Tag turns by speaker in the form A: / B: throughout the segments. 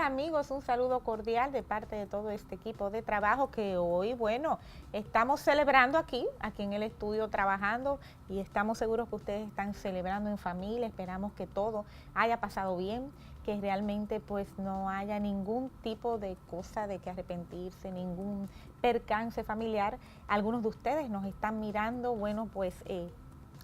A: amigos? Un saludo cordial de parte de todo este equipo de trabajo que hoy, bueno, estamos celebrando aquí en el estudio trabajando y estamos seguros que ustedes están celebrando en familia. Esperamos que todo haya pasado bien, que realmente pues no haya ningún tipo de cosa de que arrepentirse, ningún percance familiar. Algunos de ustedes nos están mirando, bueno, pues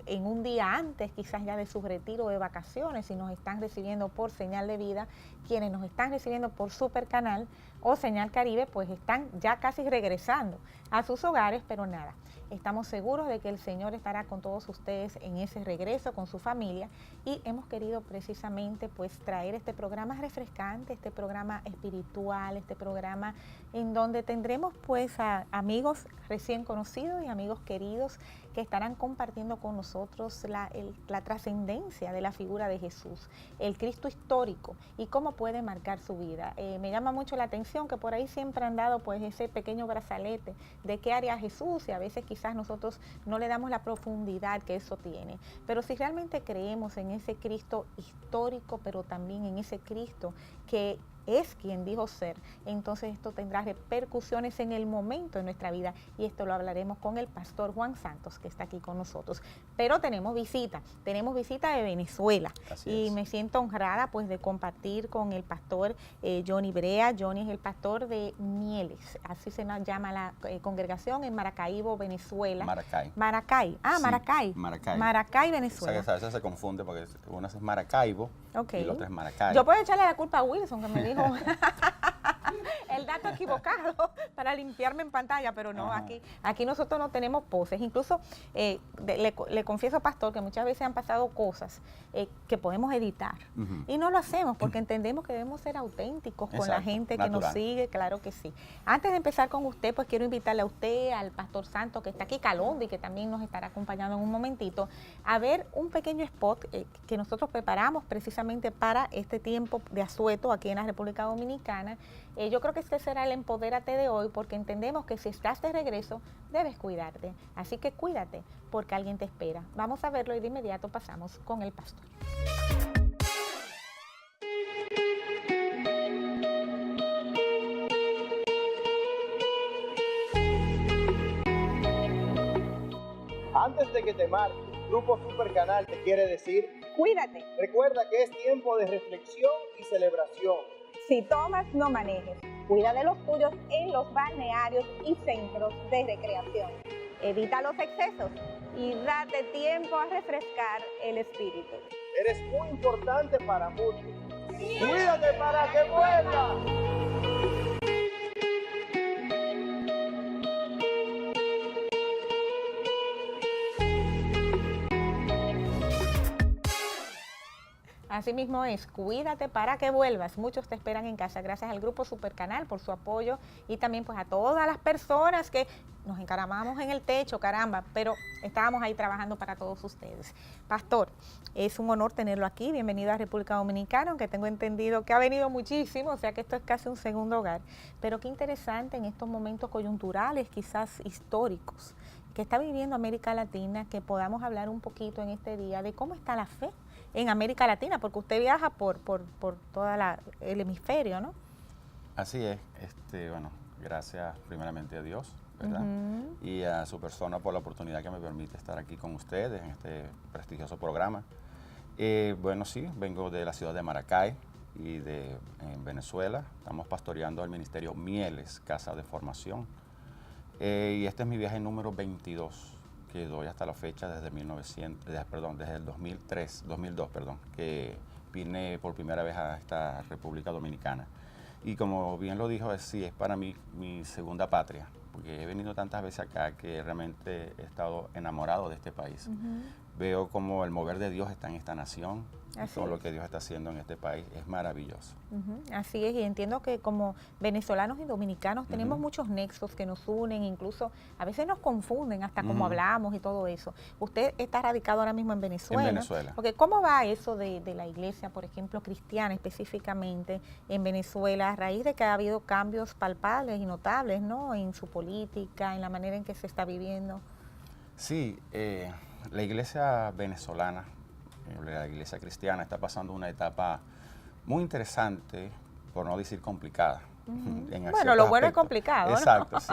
A: en un día antes quizás ya de su retiro de vacaciones y nos están recibiendo por Señal de Vida. Quienes nos están recibiendo por Super Canal o Señal Caribe pues están ya casi regresando a sus hogares, pero nada, estamos seguros de que el Señor estará con todos ustedes en ese regreso con su familia y hemos querido precisamente pues traer este programa refrescante, este programa espiritual, este programa en donde tendremos pues a amigos recién conocidos y amigos queridos que estarán compartiendo con nosotros la trascendencia de la figura de Jesús, el Cristo histórico y cómo puede marcar su vida. Me llama mucho la atención que por ahí siempre han dado pues ese pequeño brazalete de qué haría Jesús y a veces quizás nosotros no le damos la profundidad que eso tiene. Pero si realmente creemos en ese Cristo histórico, pero también en ese Cristo que es quien dijo ser, entonces esto tendrá repercusiones en el momento de nuestra vida y esto lo hablaremos con el pastor Juan Santos que está aquí con nosotros. Pero tenemos visita de Venezuela.
B: Así
A: y
B: es.
A: Me siento honrada pues de compartir con el pastor Johnny Brea. Johnny es el pastor de Mieles, así se llama la congregación en Maracaibo, Venezuela.
B: Maracay.
A: Maracay,
B: Sí,
A: Maracay.
B: Maracay.
A: Maracay, Venezuela.
B: A veces se confunde porque uno es Maracaibo
A: Okay.
B: y el otro es Maracay.
A: Yo puedo echarle la culpa a Wilson que me dijo el dato equivocado para limpiarme en pantalla, pero no, aquí nosotros no tenemos poses. Incluso le confieso, pastor, que muchas veces han pasado cosas que podemos editar y no lo hacemos porque entendemos que debemos ser auténticos con la gente que nos sigue, claro que sí. Antes de empezar con usted, pues quiero invitarle a usted, al pastor Santos que está aquí, Calondi, que también nos estará acompañando en un momentito, a ver un pequeño spot que nosotros preparamos precisamente para este tiempo de asueto aquí en la República Dominicana. Yo creo que este será el Empodérate de hoy porque entendemos que si estás de regreso debes cuidarte, así que cuídate porque alguien te espera. Vamos a verlo y de inmediato pasamos con el pastor.
C: Antes de que te marches, Grupo Super Canal te quiere decir:
A: cuídate.
C: Recuerda que es tiempo de reflexión y celebración.
A: Si tomas, no manejes. Cuida de los tuyos en los balnearios y centros de recreación. Evita los excesos y date tiempo a refrescar el espíritu.
C: Eres muy importante para muchos. Cuídate para que vuelvas.
A: Así mismo es, cuídate para que vuelvas. Muchos te esperan en casa. Gracias al Grupo Super Canal por su apoyo y también pues a todas las personas que nos encaramamos en el techo, caramba, pero estábamos ahí trabajando para todos ustedes. Pastor, es un honor tenerlo aquí. Bienvenido a República Dominicana, aunque tengo entendido que ha venido muchísimo, o sea que esto es casi un segundo hogar. Pero qué interesante en estos momentos coyunturales, quizás históricos, que está viviendo América Latina, que podamos hablar un poquito en este día de cómo está la fe en América Latina, porque usted viaja por todo el hemisferio, ¿no?
B: Así es. Bueno, gracias primeramente a Dios, ¿verdad? Y a su persona por la oportunidad que me permite estar aquí con ustedes en este prestigioso programa. Bueno, sí, vengo de la ciudad de Maracay y en Venezuela. Estamos pastoreando el ministerio Mieles, Casa de Formación. Y este es mi viaje número 22. Que doy hasta la fecha desde desde el 2002, que vine por primera vez a esta República Dominicana. Y como bien lo dijo, sí, es para mí mi segunda patria, porque he venido tantas veces acá que realmente he estado enamorado de este país. Veo como el mover de Dios está en esta nación, y todo lo que Dios está haciendo en este país es maravilloso.
A: Así es, y entiendo que como venezolanos y dominicanos tenemos muchos nexos que nos unen, incluso a veces nos confunden hasta cómo hablamos y todo eso. Usted está radicado ahora mismo en Venezuela.
B: En Venezuela.
A: Porque ¿cómo va eso de la iglesia, por ejemplo, cristiana específicamente en Venezuela, a raíz de que ha habido cambios palpables y notables, ¿no?, en su política, en la manera en que se está viviendo?
B: Sí, la iglesia venezolana, la iglesia cristiana está pasando una etapa muy interesante por no decir complicada.
A: Bueno, lo bueno es complicado, ¿no?
B: Exacto, sí.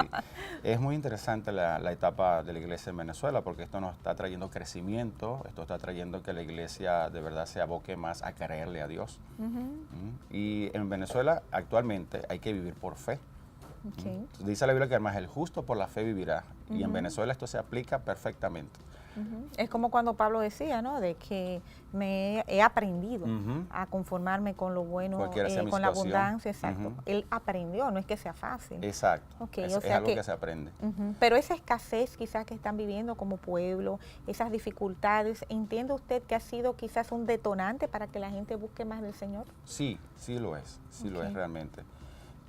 B: Es muy interesante la etapa de la iglesia en Venezuela porque esto nos está trayendo crecimiento, esto está trayendo que la iglesia de verdad se aboque más a creerle a Dios. Y en Venezuela actualmente hay que vivir por fe.
A: Okay.
B: Dice la Biblia que además el justo por la fe vivirá. Y en Venezuela esto se aplica perfectamente.
A: Es como cuando Pablo decía, ¿no? De que me he aprendido a conformarme con lo bueno, con la abundancia, exacto. Él aprendió, no es que sea fácil.
B: Exacto.
A: Okay,
B: es algo que se aprende.
A: Pero esa escasez quizás que están viviendo como pueblo, esas dificultades, ¿entiende usted que ha sido quizás un detonante para que la gente busque más del Señor?
B: Sí, sí lo es, lo es realmente.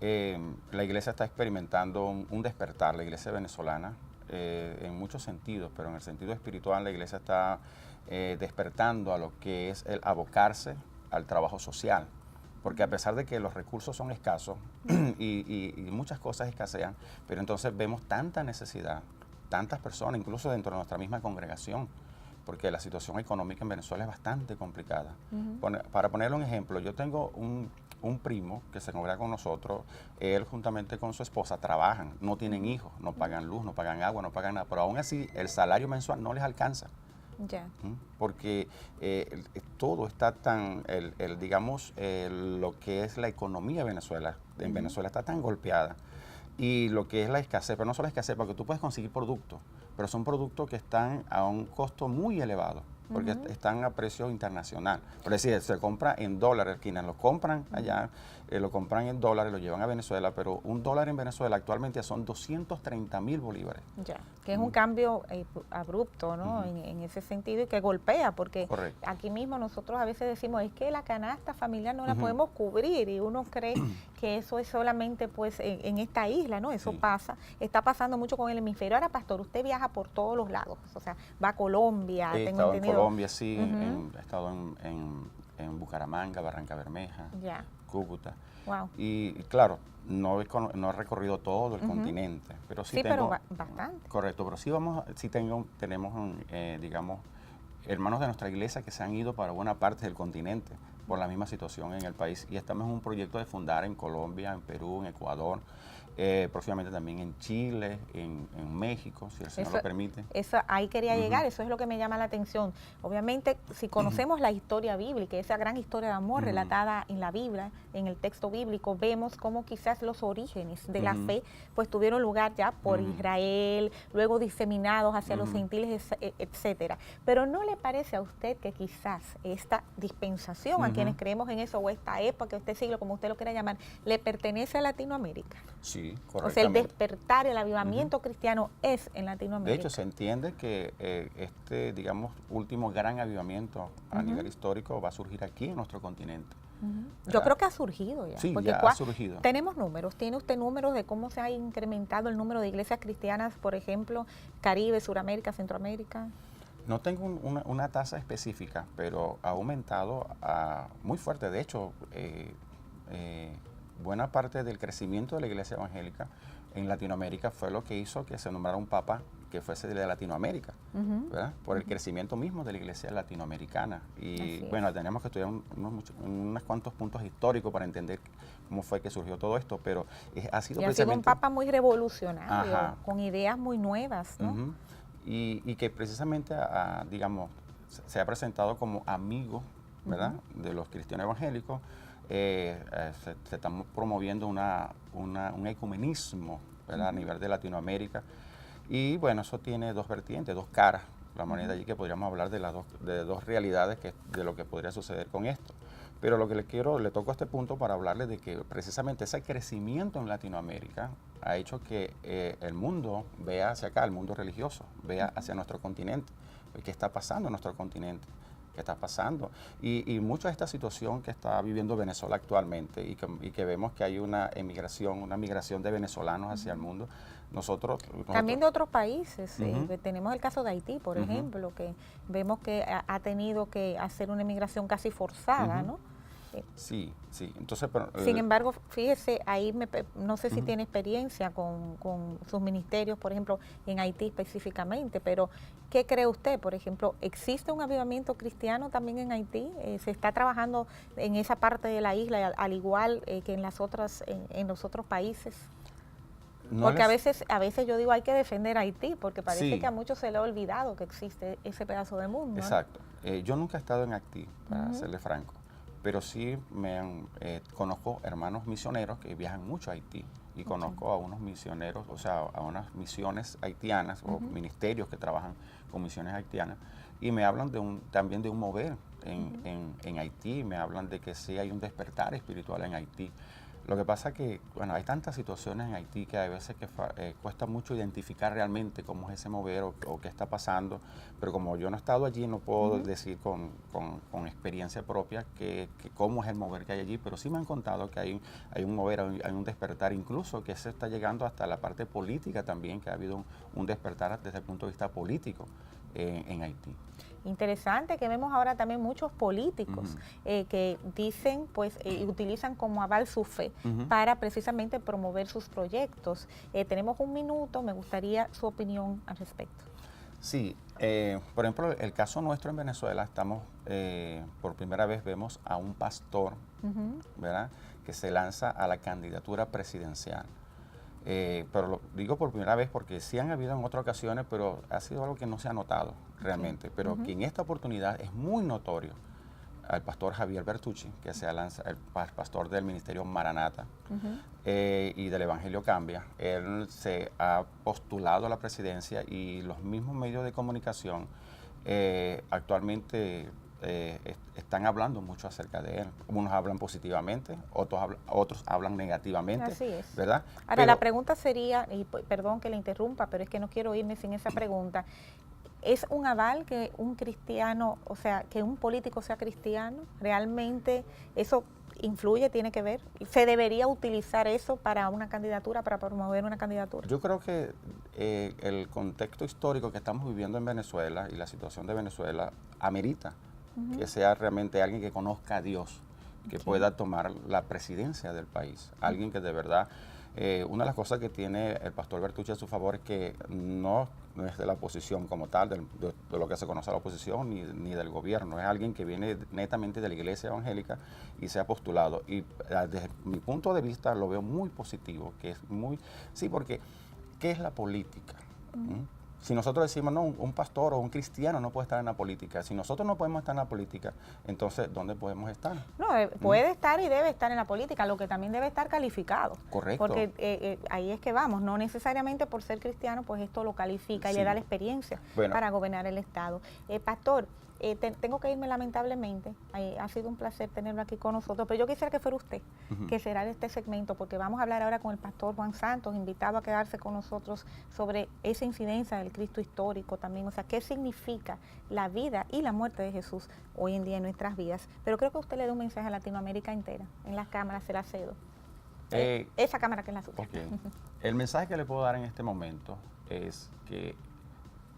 B: La iglesia está experimentando un despertar, la iglesia venezolana, en muchos sentidos, pero en el sentido espiritual la iglesia está despertando a lo que es el abocarse al trabajo social, porque a pesar de que los recursos son escasos y muchas cosas escasean, pero entonces vemos tanta necesidad, tantas personas, incluso dentro de nuestra misma congregación, porque la situación económica en Venezuela es bastante complicada. Para ponerle un ejemplo, yo tengo un primo que se congrega con nosotros, él juntamente con su esposa trabajan, no tienen hijos, no pagan luz, no pagan agua, no pagan nada, pero aún así el salario mensual no les alcanza.
A: Ya.
B: Porque todo está tan, digamos, lo que es la economía de Venezuela, en Venezuela está tan golpeada. Y lo que es la escasez, pero no solo la escasez, porque tú puedes conseguir productos, pero son productos que están a un costo muy elevado, porque están a precio internacional. Por decir, se compra en dólares, quienes lo compran allá, lo compran en dólares, lo llevan a Venezuela, pero un dólar en Venezuela actualmente son 230.000 bolívares.
A: Ya, que es un cambio abrupto, ¿no? En ese sentido y que golpea, porque aquí mismo nosotros a veces decimos, es que la canasta familiar no la podemos cubrir y uno cree que eso es solamente pues en esta isla, ¿no? Eso pasa, está pasando mucho con el hemisferio. Ahora, pastor, usted viaja por todos los lados, o sea, va a Colombia,
B: He estado en Colombia, sí, he estado en Bucaramanga, Barranca Bermeja, Cúcuta.
A: Wow.
B: Y claro, no he recorrido todo el continente, pero sí tengo,
A: pero bastante.
B: Correcto, pero sí tenemos, digamos, hermanos de nuestra iglesia que se han ido para buena parte del continente por la misma situación en el país y estamos en un proyecto de fundar en Colombia, en Perú, en Ecuador, próximamente también en Chile, en México, si el Señor lo permite.
A: Eso, ahí quería llegar, eso es lo que me llama la atención. Obviamente, si conocemos la historia bíblica, esa gran historia de amor relatada en la Biblia, en el texto bíblico, vemos cómo quizás los orígenes de la fe pues tuvieron lugar ya por Israel, luego diseminados hacia los gentiles, etcétera. Pero ¿no le parece a usted que quizás esta dispensación, a quienes creemos en eso, o esta época, este siglo, como usted lo quiera llamar, le pertenece a Latinoamérica?
B: Sí, correctamente.
A: O sea, el despertar, el avivamiento cristiano es en Latinoamérica.
B: De hecho, se entiende que este, digamos, último gran avivamiento a nivel histórico va a surgir aquí en nuestro continente.
A: Yo creo que ha surgido ya.
B: Sí,
A: porque
B: ya ha surgido.
A: Tenemos números. ¿Tiene usted números de cómo se ha incrementado el número de iglesias cristianas, por ejemplo, Caribe, Suramérica, Centroamérica?
B: No tengo una tasa específica, pero ha aumentado muy fuerte. De hecho, buena parte del crecimiento de la iglesia evangélica en Latinoamérica fue lo que hizo que se nombrara un papa que fuese de Latinoamérica, ¿verdad? Por el crecimiento mismo de la iglesia latinoamericana. Y bueno, tenemos que estudiar unos cuantos puntos históricos para entender cómo fue que surgió todo esto, pero ha sido precisamente...
A: Ha sido un papa muy revolucionario, con ideas muy nuevas, ¿no?
B: Y que precisamente, digamos, se ha presentado como amigo, ¿verdad?, de los cristianos evangélicos. Se está promoviendo un ecumenismo, ¿verdad?, a nivel de Latinoamérica. Y bueno, eso tiene dos vertientes, dos caras, la moneda allí, que podríamos hablar de dos realidades de lo que podría suceder con esto. Pero lo que le toco a este punto para hablarle de que precisamente ese crecimiento en Latinoamérica ha hecho que el mundo vea hacia acá, el mundo religioso, vea hacia nuestro continente. ¿Qué está pasando en nuestro continente? ¿Qué está pasando? Y mucha de esta situación que está viviendo Venezuela actualmente y que vemos que hay una migración de venezolanos hacia el mundo. Nosotros
A: también de otros países. Tenemos el caso de Haití, por ejemplo, que vemos que ha tenido que hacer una emigración casi forzada, ¿no?
B: Sí, sí. Entonces, pero,
A: sin embargo, fíjese, ahí no sé si tiene experiencia con sus ministerios, por ejemplo, en Haití específicamente, pero ¿qué cree usted? Por ejemplo, ¿existe un avivamiento cristiano también en Haití? ¿Se está trabajando en esa parte de la isla al igual que en los otros países?
B: no
A: Porque
B: les-
A: a veces yo digo hay que defender a Haití, porque parece
B: Sí.
A: que a muchos se le ha olvidado que existe ese pedazo de mundo, ¿no?
B: Exacto. Yo nunca he estado en Haití, para serle franco, pero sí conozco hermanos misioneros que viajan mucho a Haití y conozco a unos misioneros, o sea, a unas misiones haitianas o ministerios que trabajan con misiones haitianas y me hablan también de un mover en Haití, me hablan de que sí hay un despertar espiritual en Haití. Lo que pasa es que, bueno, hay tantas situaciones en Haití que hay veces que cuesta mucho identificar realmente cómo es ese mover o qué está pasando, pero como yo no he estado allí, no puedo decir con experiencia propia que cómo es el mover que hay allí, pero sí me han contado que hay un mover, hay un despertar, incluso que se está llegando hasta la parte política también, que ha habido un despertar desde el punto de vista político en Haití.
A: Interesante que vemos ahora también muchos políticos que dicen, pues, y utilizan como aval su fe para precisamente promover sus proyectos. Tenemos un minuto, me gustaría su opinión al respecto.
B: Sí, por ejemplo, el caso nuestro en Venezuela, estamos, por primera vez vemos a un pastor, ¿verdad?, que se lanza a la candidatura presidencial. Pero lo digo por primera vez porque sí han habido en otras ocasiones, pero ha sido algo que no se ha notado realmente. Pero que en esta oportunidad es muy notorio al pastor Javier Bertucci, que se lanza, el pastor del ministerio Maranata y del Evangelio Cambia. Él se ha postulado a la presidencia y los mismos medios de comunicación actualmente están hablando mucho acerca de él. Unos hablan positivamente, otros hablan negativamente.
A: Así es.
B: ¿Verdad?
A: Ahora,
B: Pero
A: la pregunta sería, y perdón que le interrumpa, pero es que no quiero irme sin esa pregunta. ¿Es un aval que un cristiano, o sea, que un político sea cristiano? ¿Realmente eso influye, tiene que ver? ¿Se debería utilizar eso para una candidatura, para promover una candidatura?
B: yo creo que el contexto histórico que estamos viviendo en Venezuela y la situación de Venezuela amerita que sea realmente alguien que conozca a Dios, que pueda tomar la presidencia del país. Alguien que de verdad, una de las cosas que tiene el pastor Bertucci a su favor es que no es de la oposición como tal, de lo que se conoce a la oposición, ni del gobierno. Es alguien que viene netamente de la iglesia evangélica y se ha postulado. Y desde mi punto de vista lo veo muy positivo, que es muy... Sí, porque ¿qué es la política? Si nosotros decimos, no, un pastor o un cristiano no puede estar en la política, si nosotros no podemos estar en la política, entonces, ¿dónde podemos estar?
A: No, puede estar y debe estar en la política, lo que también debe estar calificado.
B: Correcto.
A: Porque ahí es que vamos, no necesariamente por ser cristiano, pues esto lo califica y le da la experiencia para gobernar el Estado. Pastor, tengo que irme lamentablemente, ha sido un placer tenerlo aquí con nosotros, pero yo quisiera que fuera usted, que será de este segmento, porque vamos a hablar ahora con el pastor Juan Santos, invitado a quedarse con nosotros sobre esa incidencia del Cristo histórico también, o sea, qué significa la vida y la muerte de Jesús hoy en día en nuestras vidas. Pero creo que usted le da un mensaje a Latinoamérica entera, en las cámaras, se la cedo. Esa cámara que es la suya.
B: Okay. El mensaje que le puedo dar en este momento es que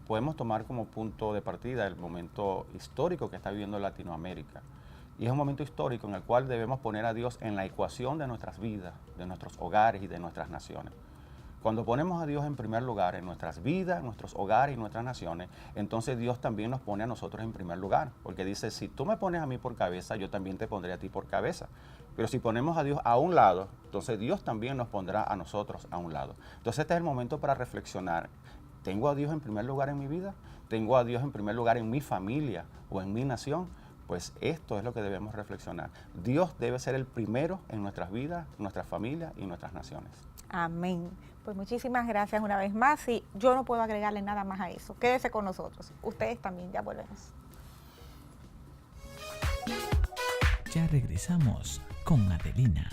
B: podemos tomar como punto de partida el momento histórico que está viviendo Latinoamérica. Y es un momento histórico en el cual debemos poner a Dios en la ecuación de nuestras vidas, de nuestros hogares y de nuestras naciones. Cuando ponemos a Dios en primer lugar en nuestras vidas, nuestros hogares y nuestras naciones, entonces Dios también nos pone a nosotros en primer lugar. Porque dice, si tú me pones a mí por cabeza, yo también te pondré a ti por cabeza. Pero si ponemos a Dios a un lado, entonces Dios también nos pondrá a nosotros a un lado. Entonces este es el momento para reflexionar. ¿Tengo a Dios en primer lugar en mi vida? ¿Tengo a Dios en primer lugar en mi familia o en mi nación? Pues esto es lo que debemos reflexionar. Dios debe ser el primero en nuestras vidas, nuestras familias y nuestras naciones.
A: Amén. Pues muchísimas gracias una vez más y yo no puedo agregarle nada más a eso. Quédese con nosotros. Ustedes también, ya volvemos.
D: Ya regresamos con Adelina.